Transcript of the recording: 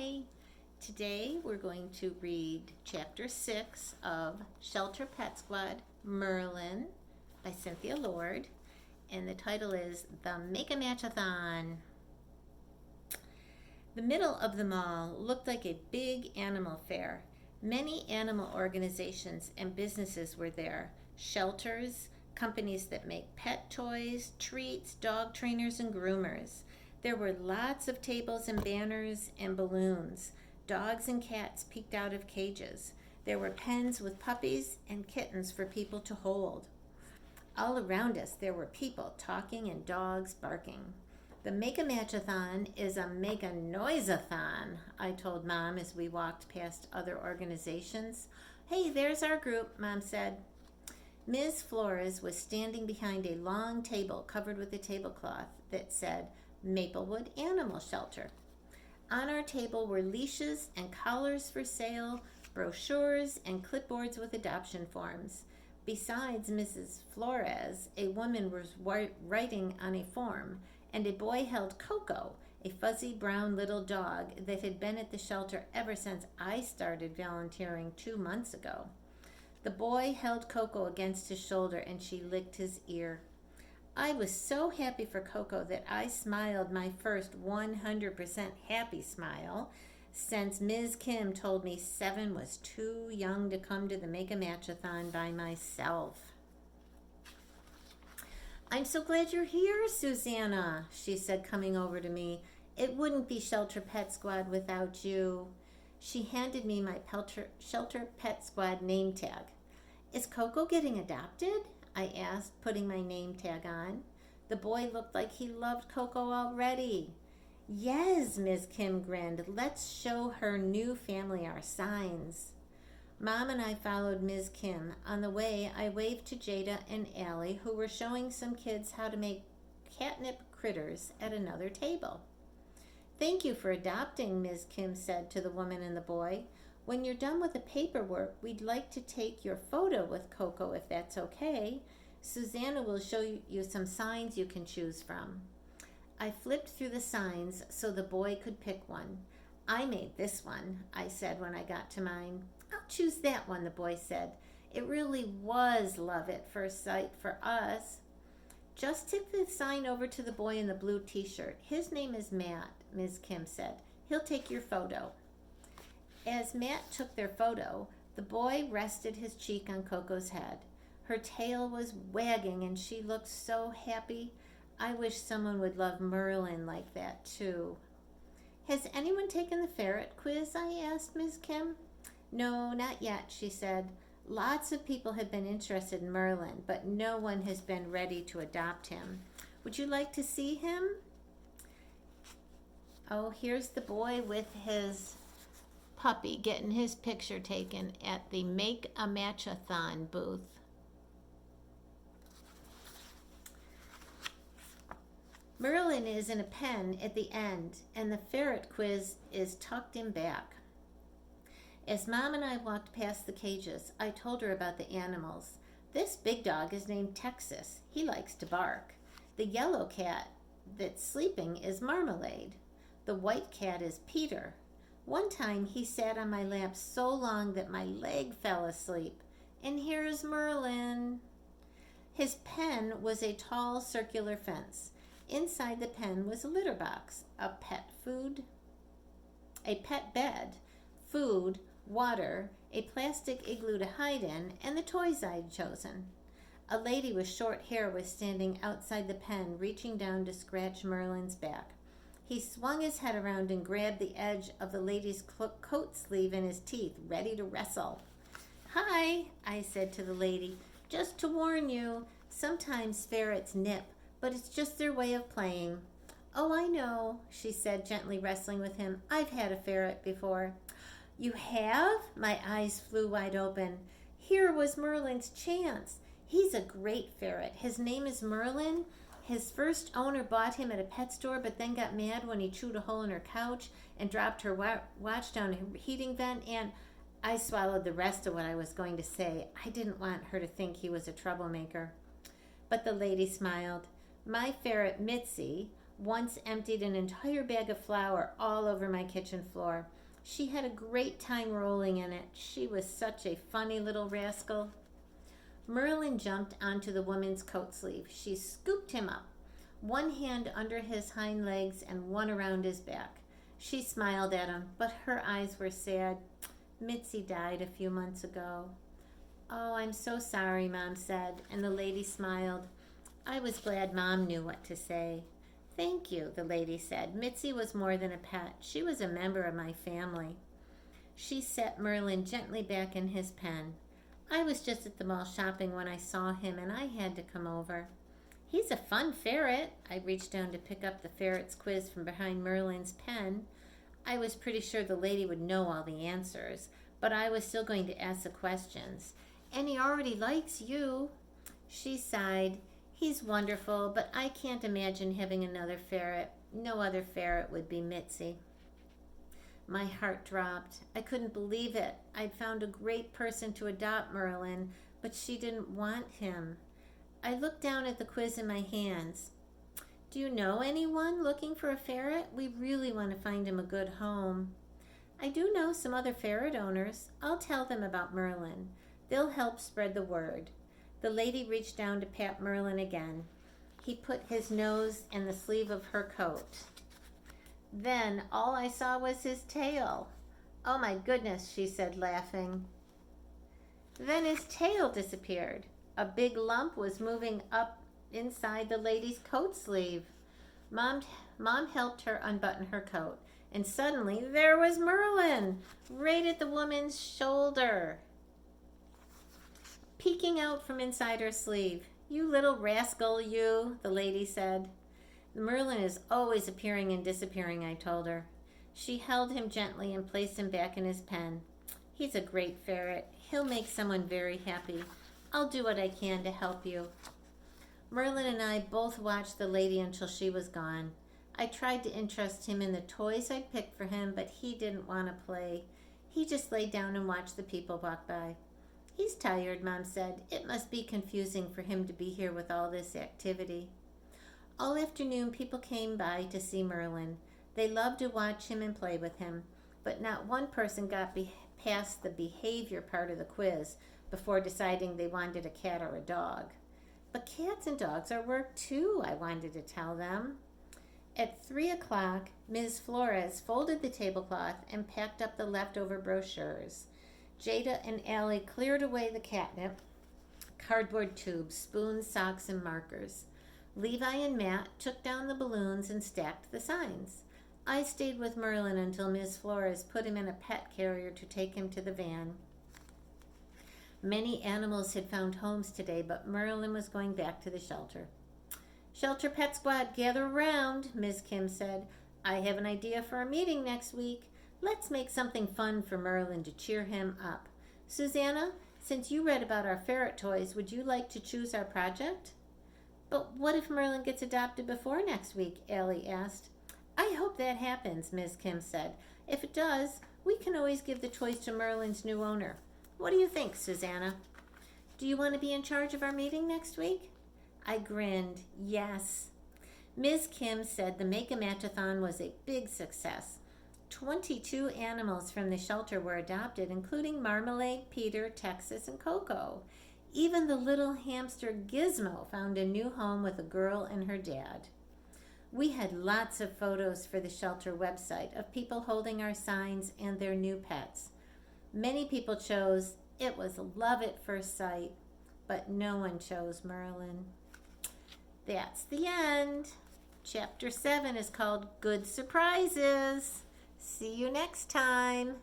Hi! Today we're going to read Chapter 6 of Shelter Pet Squad Merlin by Cynthia Lord, and the title is The Make-A-Match-A-Thon. The middle of the mall looked like a big animal fair. Many animal organizations and businesses were there. Shelters, companies that make pet toys, treats, dog trainers, and groomers. There were lots of tables and banners and balloons. Dogs and cats peeked out of cages. There were pens with puppies and kittens for people to hold. All around us there were people talking and dogs barking. The Make-A-Match-A-Thon is a Make-A-Noise-A-Thon, I told Mom as we walked past other organizations. Hey, there's our group, Mom said. Ms. Flores was standing behind a long table covered with a tablecloth that said Maplewood Animal Shelter. On our table were leashes and collars for sale, brochures, and clipboards with adoption forms. Besides Mrs. Flores, a woman was writing on a form, and a boy held Coco, a fuzzy brown little dog that had been at the shelter ever since I started volunteering 2 months ago. The boy held Coco against his shoulder, and she licked his ear. I was so happy for Coco that I smiled my first 100% happy smile since Ms. Kim told me 7 was too young to come to the Make-A-Match-A-Thon by myself. I'm so glad you're here, Susanna, she said, coming over to me. It wouldn't be Shelter Pet Squad without you. She handed me my Shelter Pet Squad name tag. Is Coco getting adopted? I asked, putting my name tag on. The boy looked like he loved Coco already. Yes, Ms. Kim grinned. Let's show her new family our signs. Mom and I followed Ms. Kim. On the way, I waved to Jada and Allie, who were showing some kids how to make catnip critters at another table. Thank you for adopting, Ms. Kim said to the woman and the boy. When you're done with the paperwork, we'd like to take your photo with Coco if that's okay. Susanna will show you some signs you can choose from. I flipped through the signs so the boy could pick one. I made this one, I said when I got to mine. I'll choose that one, the boy said. It really was love at first sight for us. Just take the sign over to the boy in the blue t-shirt. His name is Matt, Ms. Kim said. He'll take your photo. As Matt took their photo, the boy rested his cheek on Coco's head. Her tail was wagging and she looked so happy. I wish someone would love Merlin like that too. Has anyone taken the ferret quiz? I asked Ms. Kim. No, not yet, she said. Lots of people have been interested in Merlin, but no one has been ready to adopt him. Would you like to see him? Oh, here's the boy with his puppy getting his picture taken at the Make-A-Match-A-Thon booth. Merlin is in a pen at the end, and the ferret quiz is tucked in back. As Mom and I walked past the cages, I told her about the animals. This big dog is named Texas. He likes to bark. The yellow cat that's sleeping is Marmalade. The white cat is Peter. One time he sat on my lap so long that my leg fell asleep. And here's Merlin. His pen was a tall circular fence. Inside the pen was a litter box, a pet bed, food, water, a plastic igloo to hide in, and the toys I'd chosen. A lady with short hair was standing outside the pen, reaching down to scratch Merlin's back. He swung his head around and grabbed the edge of the lady's coat sleeve in his teeth, ready to wrestle. Hi, I said to the lady. Just to warn you, sometimes ferrets nip, but it's just their way of playing. Oh, I know, she said, gently wrestling with him. I've had a ferret before. You have? My eyes flew wide open. Here was Merlin's chance. He's a great ferret. His name is Merlin. His first owner bought him at a pet store, but then got mad when he chewed a hole in her couch and dropped her watch down a heating vent, and I swallowed the rest of what I was going to say. I didn't want her to think he was a troublemaker. But the lady smiled. My ferret, Mitzi, once emptied an entire bag of flour all over my kitchen floor. She had a great time rolling in it. She was such a funny little rascal. Merlin jumped onto the woman's coat sleeve. She scooped him up, one hand under his hind legs and one around his back. She smiled at him, but her eyes were sad. Mitzi died a few months ago. Oh, I'm so sorry, Mom said, and the lady smiled. I was glad Mom knew what to say. Thank you, the lady said. Mitzi was more than a pet. She was a member of my family. She set Merlin gently back in his pen. I was just at the mall shopping when I saw him, and I had to come over. He's a fun ferret. I reached down to pick up the ferret's quiz from behind Merlin's pen. I was pretty sure the lady would know all the answers, but I was still going to ask the questions. And he already likes you. She sighed. He's wonderful, but I can't imagine having another ferret. No other ferret would be Mitzi. My heart dropped. I couldn't believe it. I'd found a great person to adopt Merlin, but she didn't want him. I looked down at the quiz in my hands. Do you know anyone looking for a ferret? We really want to find him a good home. I do know some other ferret owners. I'll tell them about Merlin. They'll help spread the word. The lady reached down to pat Merlin again. He put his nose in the sleeve of her coat. Then all I saw was his tail. Oh my goodness, she said, laughing. Then his tail disappeared. A big lump was moving up inside the lady's coat sleeve. Mom helped her unbutton her coat, and suddenly there was Merlin, right at the woman's shoulder, peeking out from inside her sleeve. You little rascal, you, the lady said. Merlin is always appearing and disappearing, I told her. She held him gently and placed him back in his pen. He's a great ferret. He'll make someone very happy. I'll do what I can to help you. Merlin and I both watched the lady until she was gone. I tried to interest him in the toys I'd picked for him, but he didn't want to play. He just lay down and watched the people walk by. He's tired, Mom said. It must be confusing for him to be here with all this activity. All afternoon, people came by to see Merlin. They loved to watch him and play with him, but not one person got past the behavior part of the quiz before deciding they wanted a cat or a dog. But cats and dogs are work too, I wanted to tell them. At 3 o'clock, Ms. Flores folded the tablecloth and packed up the leftover brochures. Jada and Allie cleared away the catnip, cardboard tubes, spoons, socks, and markers. Levi and Matt took down the balloons and stacked the signs. I stayed with Merlin until Ms. Flores put him in a pet carrier to take him to the van. Many animals had found homes today, but Merlin was going back to the shelter. Shelter Pet Squad, gather around, Ms. Kim said. I have an idea for a meeting next week. Let's make something fun for Merlin to cheer him up. Susanna, since you read about our ferret toys, would you like to choose our project? But what if Merlin gets adopted before next week? Allie asked. I hope that happens, Ms. Kim said. If it does, we can always give the toys to Merlin's new owner. What do you think, Susanna? Do you want to be in charge of our meeting next week? I grinned. Yes. Ms. Kim said the Make-A-Matathon was a big success. 22 animals from the shelter were adopted, including Marmalade, Peter, Texas, and Coco. Even the little hamster Gizmo found a new home with a girl and her dad. We had lots of photos for the shelter website of people holding our signs and their new pets. Many people chose It Was Love at First Sight, but no one chose Merlin. That's the end. Chapter 7 is called Good Surprises. See you next time.